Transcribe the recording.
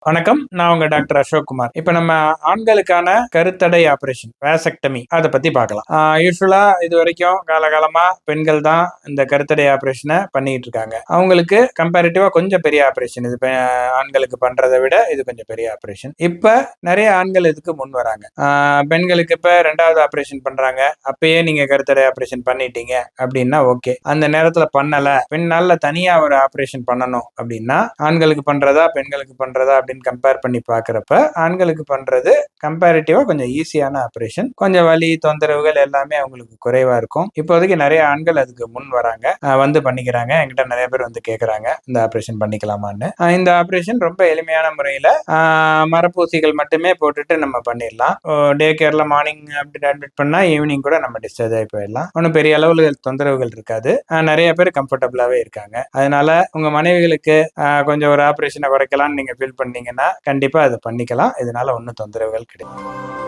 வணக்கம். நான் உங்க டாக்டர் அசோக்குமார். இப்ப நம்ம ஆண்களுக்கான கருத்தடை ஆபரேஷன் வேசக்டமி அதை பத்தி பார்க்கலாம். யூஸ்வலா இது வரைக்கும் காலகாலமா பெண்கள் தான் இந்த கருத்தடை ஆபரேஷனை பண்ணிட்டு இருக்காங்க. அவங்களுக்கு கம்பேரிட்டிவா கொஞ்சம் பெரிய ஆபரேஷன் இது. ஆண்களுக்கு பண்றதை விட இது கொஞ்சம் பெரிய ஆபரேஷன். இப்ப நிறைய ஆண்கள் இதுக்கு முன் வராங்க. பெண்களுக்கு இப்ப 2வது ஆபரேஷன் பண்றாங்க. அப்பயே நீங்க கருத்தடை ஆபரேஷன் பண்ணிட்டீங்க அப்படின்னா ஓகே. அந்த நேரத்துல பண்ணல, பெண்ணால தனியா ஒரு ஆபரேஷன் பண்ணணும் அப்படின்னா ஆண்களுக்கு பண்றதா பெண்களுக்கு பண்றதா அப்படின்னு கம்பேர் பண்ணி பாக்குறப்ப ஆண்களுக்கு பண்றது கம்பேரிட்டிவா கொஞ்சம் ஈஸியான ஆபரேஷன். கொஞ்சம் வலி தொந்தரவுகள் எல்லாமே அவங்களுக்கு குறைவா இருக்கும். இப்போதைக்கு நிறைய ஆண்கள் அதுக்கு முன் வராங்க, வந்து பண்ணிக்கிறாங்க. என்கிட்ட நிறைய பேர் வந்து கேக்குறாங்க இந்த ஆபரேஷன் பண்ணிக்கலாமான்னு. இந்த ஆபரேஷன் ரொம்ப எளிமையான முறையில மரப்பூசிகள் மட்டுமே போட்டுட்டு நம்ம பண்ணிடலாம். டே கேர்ல மார்னிங் அப்படி அட்மிட் பண்ணா ஈவினிங் கூட நம்ம டிஸ்சார்ஜ் ஆகி போயிடலாம். ஒன்றும் பெரிய அளவுல தொந்தரவுகள் இருக்காது. நிறைய பேர் கம்ஃபர்டபுளாவே இருக்காங்க. அதனால உங்க மனைவிகளுக்கு கொஞ்சம் ஒரு ஆபரேஷனை குறைக்கலாம்னு நீங்க ஃபீல் பண்ணீங்கன்னா கண்டிப்பா அதை பண்ணிக்கலாம். இதனால ஒன்றும் தொந்தரவுகள் கிடையாது.